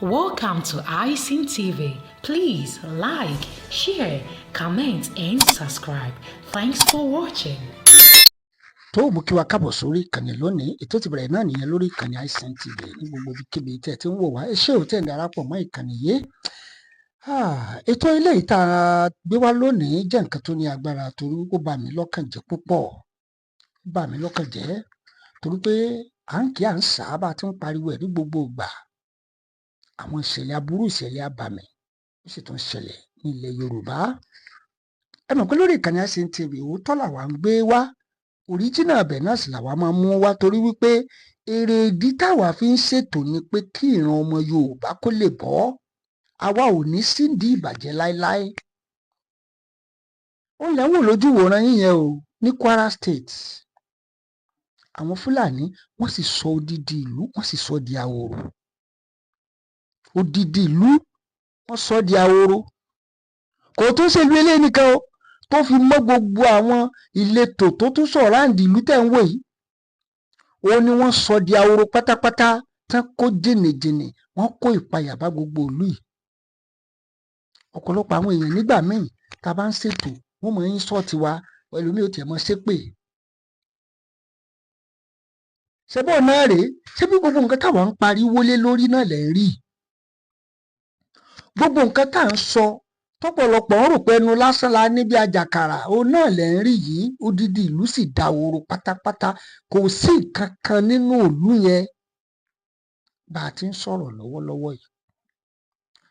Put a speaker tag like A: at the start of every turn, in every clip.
A: Welcome to iSyn TV. Please like, share, comment, and subscribe. Thanks for watching.
B: tó mú kí wa kábọ̀ sórí ìkànnì lónìí ètò ti bẹ̀rẹ̀ náà nìyẹn lórí ìkànnì iSyn TV ní gbogbo ibikíbi tẹ́ ẹ ti ń wò wá ẹ ṣé ò tẹ́ ń darapọ̀ mọ́ ìkànnì yìí. Ètò ilé ìta gbé wá lónìí jẹ́ nǹkan tó ní agbára torí ó bà mí lọ́kàn jẹ́ púpọ̀ ó bà mí lọ́kàn jẹ́ torí pé à ń kí à ń sábà tí ń pariwo ẹ̀ ní gbogbo ìgbà àwọn ìṣẹ̀lẹ̀ aburú ìṣẹ̀lẹ̀ abàmì ó sì tún ṣẹlẹ̀ ní ilẹ̀ Yorùbá. Ẹ mọ̀ pé lórí ìkànnì iSyn TV òótọ́ làwa ń gbé wá òríjínà abẹ náà sì làwa máa mú wá torí wípé èrè ìdí táwa fi ń ṣètò ni pé kí ìran ọmọ Yorùbá kó lè bọ́ àwa ò ní sídìí ìbàjẹ́ láéláé. ó lẹ́wọ̀n lójú wòran yíyẹn o ní Kwara State àwọn Fúlàní wọ́n sì sọ odidi ìlú wọ́n sì sọ di ahoro odidi ìlú wọ́n sọ di ahoro kò tún ṣèlú eléyìí nìkan o tó fi mọ́ gbogbo àwọn ìletò tó tún sọ̀ráǹdì ìlú tẹ̀ ń wò yìí ó ní wọ́n sọ di ahoro pátápátá tán kó jìnnìjìnnì wọ́n kó ìpayà bá gbogbo ìlú yìí. ọ̀pọ̀lọpọ̀ àwọn èèyàn nígbà míì tá a bá ń ṣètò wọ́n mọ̀ ń sọ́ọ̀tì wa ẹlòmíì ò tiẹ̀ mọ́ ṣépè. ṣébọ̀ náà rèé ṣé bí gbogbo nǹkan táwọn ń pariwo lé lórí náà lẹ̀ ń rí gbogbo nǹkan tá à ń sọ tọ́pọ̀lọpọ̀ ń rò pé ẹnu lásán la níbi àjàkàrà òun náà lẹ̀ ń rí yìí odidi ìlú sì dahoro pátápátá kò sí nǹkan kan nínú ìlú yẹn bá a ti ń sọ̀rọ̀ lọ́wọ́lọ́wọ́ yìí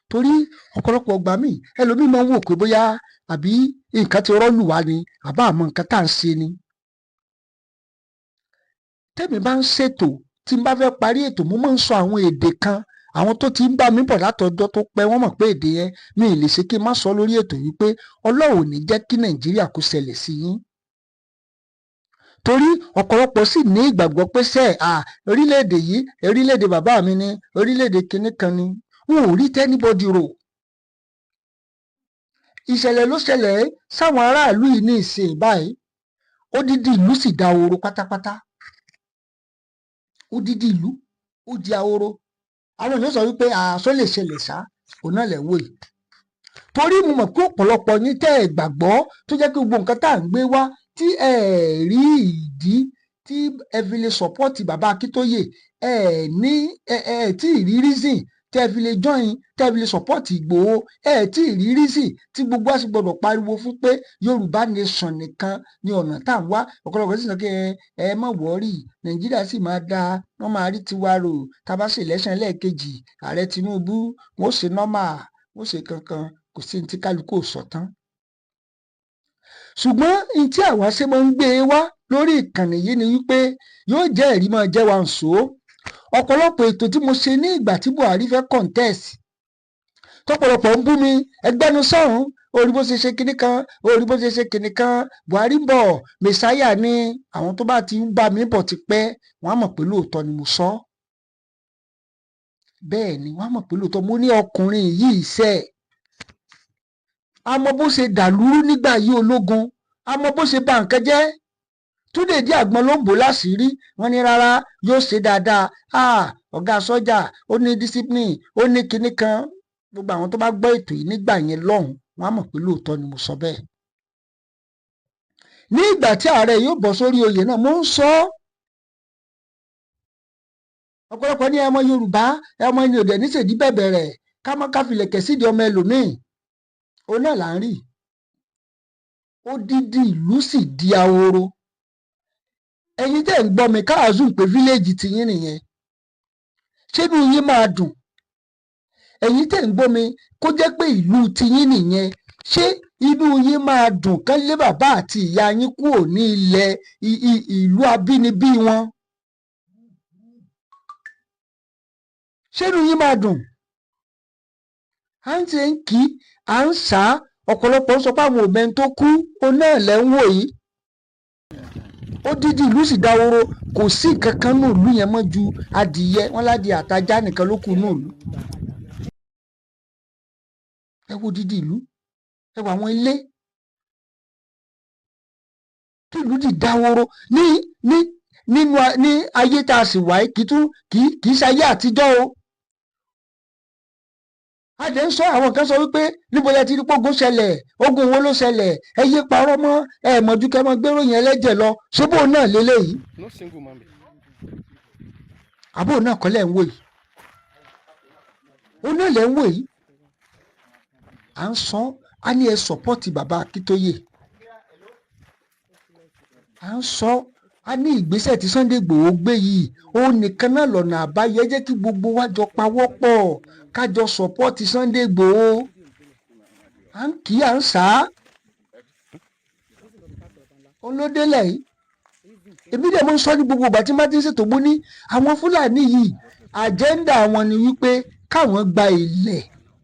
B: torí ọ̀pọ̀lọpọ̀ ọgbà míì ẹlòmíì máa ń wò pé bóyá àbí nǹkan ti rọ́ọ̀lù wá ni àbá àmọ́ nǹkan tá à ń ṣe ni. tẹ́mi bá ń ṣètò tí n bá fẹ́ parí ètò mo máa ń sọ àwọn èdè kan àwọn tó ti ń bá mi bọ̀ látọjọ́ tó pẹ́ wọ́n mọ̀ pé èdè yẹn mi ì lè ṣe kí n má sọ lórí ètò yìí pé Ọlọ́run ò ní jẹ́ kí Nàìjíríà kó ṣẹlẹ̀ sí yín torí ọ̀pọ̀lọpọ̀ sì ní ìgbàgbọ́ pé orílẹ̀-èdè yìí orílẹ̀-èdè bàbá mi ni orílẹ̀-èdè kinní kan ni wọn ò rí tẹ́nibọ́dì rò. ìṣẹ̀lẹ̀ ló ṣẹlẹ̀ sáwọn aráàlú yìí ní ìsìn báyìí odidi ìlú sì dahoro pátápátá odidi ìlú ó di ahoro àwọn èèyàn sọ wípé àṣọ lè ṣẹlẹ̀ ṣá òun náà lẹ̀ wò yìí torí mo mọ̀ pé ọ̀pọ̀lọpọ̀ yín tẹ́ ẹ̀ gbàgbọ́ tó jẹ́ pé gbogbo nǹkan tá à ń gbé wá tí ẹ̀ rí ìdí tí ẹ fi lè sọ́pọ́ọ̀tì bàbá Akíntóyè ẹ̀ ní ẹ̀ tí ì rí reason tẹ́ ẹ fi lè join tẹ́ ẹ fi lè sọ́pọ́ọ̀tì Ìgbòho ẹ̀ tí ì rí reason tí gbogbo àti gbọdọ̀ pariwo fún pé Yorùbá nation nìkan ni ọ̀nà tá à ń wá ọ̀pọ̀lọpọ̀ sì sọ pé ẹ má wọ́ọ̀rì Nàìjíríà sì máa dáa wọ́n máa rí tiwa rò tá a bá ṣe election lẹ́ẹ̀kejì ààrẹ Tinubu wọ́n ṣe normal wọ́n ṣe kankan kò sí ní tí kálukú ò sọ tán. ṣùgbọ́n ní tí àwa ṣe máa ń gbé e wá lórí ìkànnì yìí ni wípé yóò jẹ́ ẹ̀rí máa jẹ́ wa ń sọ ọ̀pọ̀lọpọ̀ ètò tí mo ṣe ní ìgbà tí Buhari fẹ́ contest tọ́pọ̀lọpọ̀ ń bú mi ẹgbẹ́nu sọ̀hún orí bó ṣe ṣe kinní kan orí bó ṣe ṣe kinní kan Buhari ń bọ̀ mẹ̀sáyà ni àwọn tó bá ti ń bá mi bọ̀ ti pẹ́ wọ́n á mọ̀ pé lóòótọ́ ni mo sọ bẹ́ẹ̀ ni wọ́n á mọ̀ pé lóòótọ́ mo ní ọkùnrin yìí ṣe àmọ́ bó ṣe dàlúrú nígbà yìí ológun àmọ́ bó ṣe bà nǹkan jẹ́ Túndé dí àgbọn ló ń bò láṣìírí wọ́n ní rárá yóò ṣe dáadáa ọ̀gá sọ́jà ó ní discipline ó ní kinní kan gbogbo àwọn tó bá gbọ́ ètò yìí nígbà yẹn lọ́hùn wọ́n á mọ̀ pé lóòótọ́ ni mo sọ bẹ́ẹ̀. ní ìgbà tí ààrẹ yóò bọ̀ sórí oyè náà mo ń sọ ọ̀pọ̀lọpọ̀ ní ọmọ Yorùbá ọmọ ẹni òdẹ níṣèdí bẹ̀bẹ̀ rẹ̀ ká má ká filẹ̀kẹ̀ sídìí ọmọ ẹlòmíì òun náà là ń rí odidi ìlú sì di ahoro ẹ̀yin tẹ́ ń gbọ́ mi káàzùn pé fíléèjì tiyín nìyẹn ṣé inú yín máa dùn ẹ̀yin tẹ́ ń gbọ́ mi kó jẹ́ pé ìlú tiyín nìyẹn ṣé inú yín máa dùn kán lé bàbá àti ìyá yín kúrò ní ilẹ̀ ìlú abínibí wọn ṣé inú yín máa dùn à ń ṣe ń kí à ń sá ọ̀pọ̀lọpọ̀ sọ pé àwọn òbẹ́ tó kú òun náà lẹ́ ń wò yìí odidi ìlú sì dahoro kò sí nǹkan kan ní ìlú yẹn mọ́ ju adìyẹ wọn ládìẹ àtajá nìkan ló kù ní ìlú. ẹ wo odidi ìlú ẹ wo àwọn ilé tí ìlú ti dahoro ní ayé tá a sì wáyé kì í ṣayé àtijọ́ o adé ń sọ àwọn kan sọ wípé níbo lẹ ti rí pé ogun ṣẹlẹ̀, ogun wo ló ṣẹlẹ̀, ẹ yé parọ́ mọ́ ẹ mọ̀jú kẹ́ mọ́ gbérò yẹn ẹlẹ́jẹ̀ lọ ṣébó náà lélẹ́yìí
C: No single man.
B: àbó náà kọ́ lẹ̀ ń wò yìí ó náà lẹ̀ ń wò yìí à ń sọ á ní ẹ sọ̀pọ́tì bàbá Akíntóyè à ń sọ á ní ìgbésẹ̀ tí Sunday Igboho gbé yìí òun nìkan náà lọ́nà àbáyọ ẹ jẹ́ kí gbogbo wa jọ pawọ́ pọ̀ kájọ sọ̀pọ́tì Sunday Igboho à ń kí à ń sá òun ló délẹ̀ yìí èmi dẹ̀ mo ń sọ ní gbogbo ìgbà tí martin ṣètò bó ní àwọn Fúlàní yìí àjẹ́ńdà wọn ni wípé káwọn gba ilẹ̀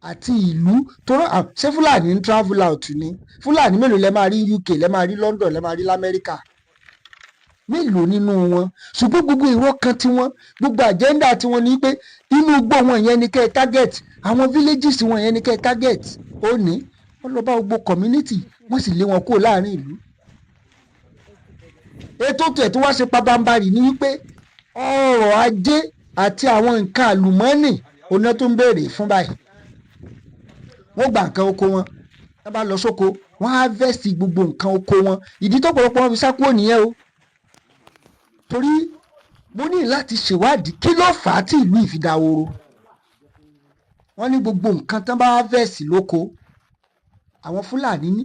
B: àti ìlú tó ṣé Fúlàní ń travel out ni Fúlàní mélòó lẹ máa rí UK lẹ máa rí London lẹ máa rí lamẹ́ríkà mélòó nínú wọn ṣùgbọ́n gbogbo ìwọ kan tiwọn gbogbo àjẹ́ńdà tiwọn ni pé inú igbó wọn yẹn ni kẹ́ ẹ target àwọn villages wọn yẹn ni kẹ́ ẹ target ó ní wọ́n lọ bá gbogbo community wọ́n sì lé wọn kúrò láàrin ìlú ètò ẹ̀ tó wá ṣe pabambarì ni wípé ọrọ̀ ajé àti àwọn nǹkan àlùmọ́ọ́nì oná tó ń béèrè fún báyìí wọ́n gba nǹkan oko wọn wọ́n bá lọ sóko wọ́n á vẹ́sì gbogbo nǹkan oko wọn ìdí tó pọ̀lọpọ̀ wọn fi sá kúrò nìyẹn o torí mo ní láti ṣèwádìí kí ló fà á tí ìlú ìfidàworo wọ́n ní gbogbo nǹkan tán bá vẹ́sì lóko àwọn Fúlàní ní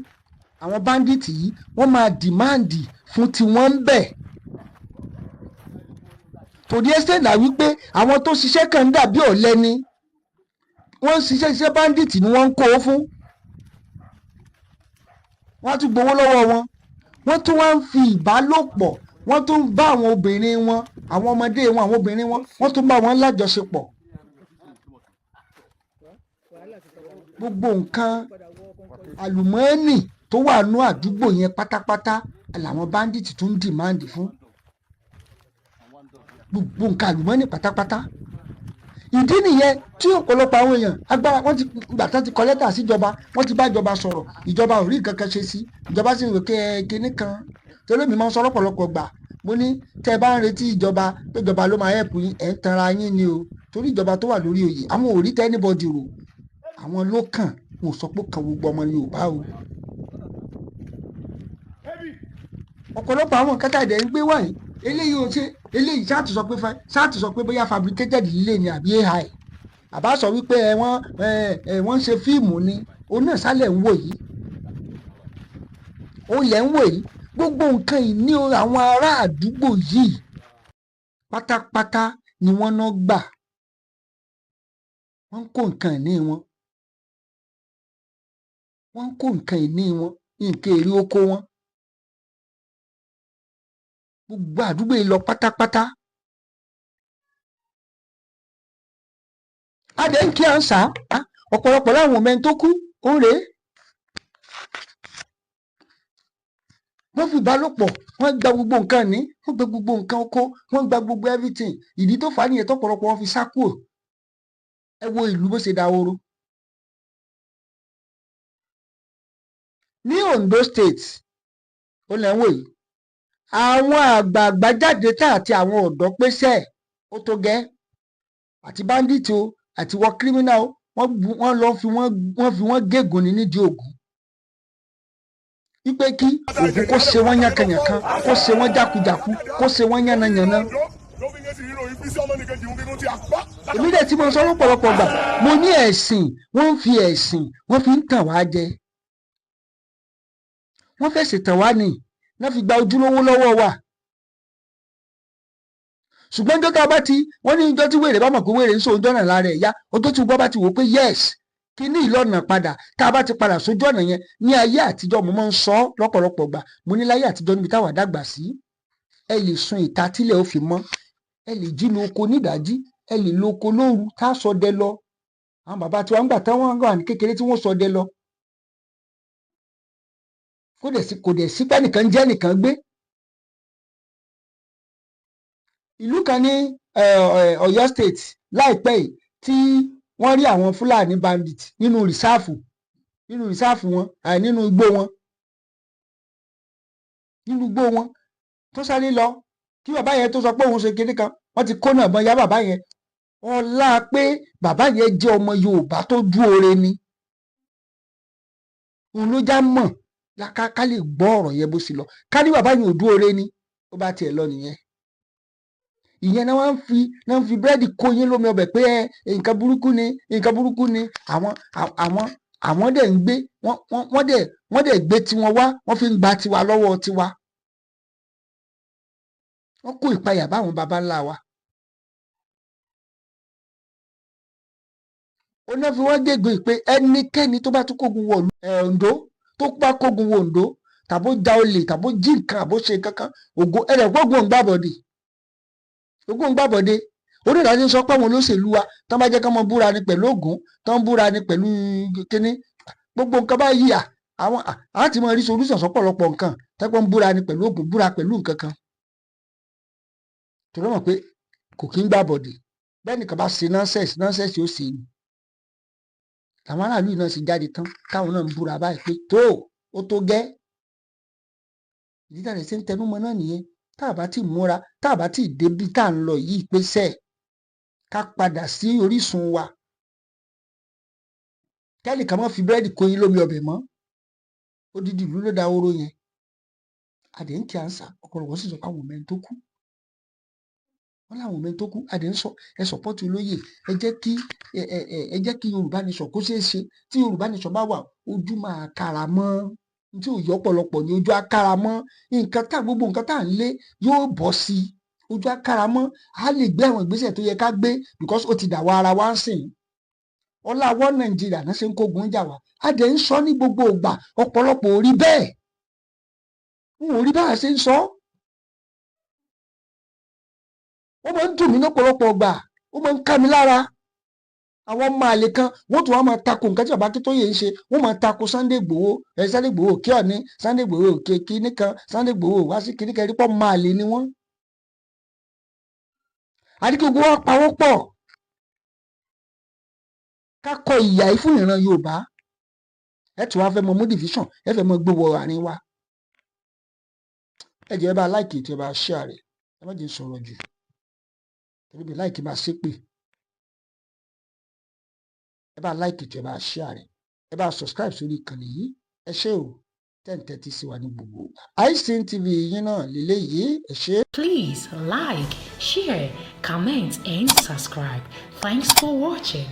B: àwọn báńdíìtì yìí wọ́n máa dìmáàndì fún tiwọn ń bẹ̀ torí ẹsẹ̀ náà wípé àwọn tó ṣiṣẹ́ kan ń dàbí ọ̀lẹ ni wọ́n ń ṣiṣẹ́ báńdíìtì ni wọ́n ń kó o fún wọ́n á tún gbowó lọ́wọ́ wọn wọ́n tún wá ń fi ìbálòpọ̀ wọ́n tún bá àwọn obìnrin wọn àwọn ọmọdé wọn àwọn obìnrin wọn wọ́n tún bá wọn lájọṣepọ̀ gbogbo nǹkan àlùmọ́ọ́nì tó wà nú àdúgbò yẹn pátápátá làwọn báńdíìtì tún ń dìmáàndì fún gbogbo nǹkan àlùmọ́ọ́nì pátápátá ìdí nìyẹn tí ọ̀pọ̀lọpọ̀ àwọn èèyàn agbára wọ́n ti gbà tán ti kọ lẹ́tà síjọba wọ́n ti bá ìjọba sọ̀rọ̀ ìjọba ò rí nǹkan kan ṣe sí ìjọba sì ń wèké kinní kan torí mi máa ń sọ lọ́pọ̀lọpọ̀ gbà mo ní tẹ́ ẹ bá ń retí ìjọba pé ìjọba ló máa help yín ẹ̀ ń tanra yín ni o torí ìjọba tó wà lórí oyè àwọn ò rí tẹ́ anybody rò àwọn ló kàn wọn ò sọ pé kàn gbogbo ọmọ Yorùbá o ọ̀pọ̀lọpọ̀ àwọn nǹkan tá a dẹ̀ ń gbé wáyé eléyìí ò ṣe eléyìí ṣáàtì sọ pé bóyá fabricated líle ni àbí AI àbá sọ wípé wọ́n ń ṣe fíìmù ni òun náà sálẹ̀ ń wò yìí òun lẹ̀ ń wò yìí gbogbo nǹkan ìní àwọn ará àdúgbò yìí pátápátá ni wọ́n náà gbà wọ́n ń kó nǹkan ìní wọn wọ́n ń kó nǹkan ìní wọn nǹkan èrè oko wọn gbogbo àdúgbò yìí lọ pátápátá adé ń kí à ń sá ọ̀pọ̀lọpọ̀ láwọn ọmọ ẹni tó kú ó rèé wọ́n fi ìbálòpọ̀ wọ́n gba gbogbo nǹkan ní wọ́n gba gbogbo nǹkan oko wọ́n gba gbogbo everything ìdí tó fà á nìyẹn tọ́pọ̀lọpọ̀ wọn fi sá kúrò ẹ wo ìlú bó ṣe dahoro ní Ondo State ó lẹ́ ń wò yìí àwọn àgbààgbà jáde tá àti àwọn ọ̀dọ́ pèsè ó tó gẹ́ àti bandit o àti wọ criminal o wọ́n lọ fi wọ́n gégùn ní nídìí ògùn wípé kí ògùn kó ṣe wọ́n yánkanyànkan kó ṣe wọ́n jákujàku kó ṣe wọ́n yánnayànna. èmi dẹ̀ tí mo sọ lọ́pọ̀lọpọ̀ gbà mo ní ẹ̀sìn wọ́n ń fi ẹ̀sìn wọ́n fi ń tàn wá jẹ wọ́n fẹ́ ṣètàn wá ni náà fi gba ojúlówó lọ́wọ́ wa ṣùgbọ́n ìjọ tá a bá ti wọ́n ní ìjọ tí wèrè bá mọ̀ pé wèrè ń so ojú ọ̀nà lára ẹ̀yà ọjọ́ tí gbọ́ bá ti wò pé yes kí ní ìlọ́nà padà tá a bá ti padà sójú ọ̀nà yẹn ní ayé àtijọ́ mo máa ń sọ lọ́pọ̀lọpọ̀ gbà mo ní láyé àtijọ́ níbi táwa dàgbà sí ẹ lè sun ìta tílẹ̀ ó fi mọ́ ẹ lè jí lo oko nídàájí ẹ lè lo oko lóru tá a sọdẹ lọ àwọn bàbá tí wọ́n ń gbà táwọn wà ní kékeré tí wọ́n sọdẹ lọ kò dẹ̀ sí pé nìkan jẹ́ nìkan gbé ìlú kan ní Ọ̀yọ́ state láìpẹ́ yìí tí wọ́n rí àwọn Fúlàní bandit nínú rìsáàfù wọn nínú igbó wọn tó sáré lọ kí bàbá yẹn tó sọ pé òun ṣe kinní kan wọ́n ti kó náà bọ́n ya bàbá yẹn ọlá pé bàbá yẹn jẹ́ ọmọ Yorùbá tó dúore ni òun ló já mọ̀ ká lè gbọ́ ọ̀rọ̀ yẹn bó sì lọ ká ní bàbá yẹn ò dúore ni ó bá tiẹ̀ lọ nìyẹn ìyẹn náà wọ́n fi búrẹ́dì kó yín lómi ọbẹ̀ pé nǹkan burúkú ni àwọn dẹ̀ ń gbé wọ́n dẹ̀ gbé tiwọn wá wọ́n fi ń gba tiwa lọ́wọ́ tiwa wọ́n kó ìpayà báwọn baba ńlá wa. ó náà fi wọ́n gègé pé ẹnikẹ́ni tó bá tún kógun wọ Oǹdó tó bá kógun wọ Oǹdó tàbó ja olè tàbó jí nǹkan àbó ṣe kankan ògo ẹ̀rẹ̀ gbọ́gbọ́n òǹgbàbọ̀dé onídàájú sọ pé àwọn olóṣèlú wa tán bá jẹ́ kán mọ búra ni pẹ̀lú Ògún tán búra ni pẹ̀lú kínní gbogbo nǹkan báyìí àwọn àti mọ rí solúsàn sọ́pọ̀lọpọ̀ nǹkan tẹ́pọ̀ ń búra ni pẹ̀lú Ògún búra pẹ̀lú nǹkan kan tó lọ́mọ̀ pé kò kí ń gbàbọ̀dé bẹ́ẹ̀ nìkan bá ṣe nọ́ńsẹ̀sì ó ṣe ni àwọn aráàlú náà sì jáde tán táwọn náà ń búra báyìí pé ó tó gẹ́ ìdí tàbí ṣe ń tẹnu mọ́ náà nìyẹn tá a bá ti múra tá a bá ti débi tá à ń lọ yìí pé sẹ́ẹ̀ ká padà sí orísun wa kẹ́nìkan má fi búrẹ́dì kó yín lómi ọbẹ̀ mọ́ odidi ìlú ló da oró yẹn àdé ń kí à ń sà ọ̀pọ̀lọpọ̀ sì sọ pé àwọn ọmọ ẹni tó kú wọn láwọn ọmọ ẹni tó kú àdé ń sọ ẹ sọpọ́tù olóyè ẹ jẹ́ kí Yorùbá nation kó ṣeé ṣe tí Yorùbá nation bá wà ojú máa kára mọ́ tí ò yọ ọ̀pọ̀lọpọ̀ ní ojú akára mọ́ gbogbo nǹkan tá à ń lé yóò bọ́ sí ojú akára mọ́ a lè gbé àwọn ìgbésẹ̀ tó yẹ ká gbé because ó ti dà wá ara wa ń sìn ọlá wọ Nàìjíríà náà ṣe ń kógun jà wá a dẹ̀ ń sọ ní gbogbo ìgbà ọ̀pọ̀lọpọ̀ ò rí bẹ́ẹ̀ n ò rí báyà ṣe ń sọ ó máa ń dùn mí lọ́pọ̀lọpọ̀ ìgbà ó máa ń ká mi lára àwọn ọmọ àlè kan wọ́n tún wá máa tako nǹkan tí bàbá Akíntóyè ń ṣe wọ́n máa tako Sunday Igboho Sunday Igboho kí ọ̀ní Sunday Igboho kíní kan Sunday Igboho wá sí kíní kan rí pọ́ máa lè ni wọ́n. àdìgbò wa pawọ́ pọ̀ ká kọ ìyà yìí fún ìran Yorùbá ẹ tún wá fẹ́ mọ mú division ẹ fẹ́ mọ gbé wọ àárín wa. ẹ jẹ́ ẹ bá láìkì tí ẹ bá share rẹ̀ ẹ má jẹ́ sọ̀rọ̀ jù torí bí láìkì bá ṣépè. ẹ bá láìkì tí ẹ bá share rẹ̀ ẹ bá subscribe sórí ìkànnì yìí ẹ ṣé o 10:30 sí wa ní gbogbo iSeen TV yín náà lélẹ́yìí ẹ ṣé.
A: Please like, share, comment and subscribe. Thanks for watching.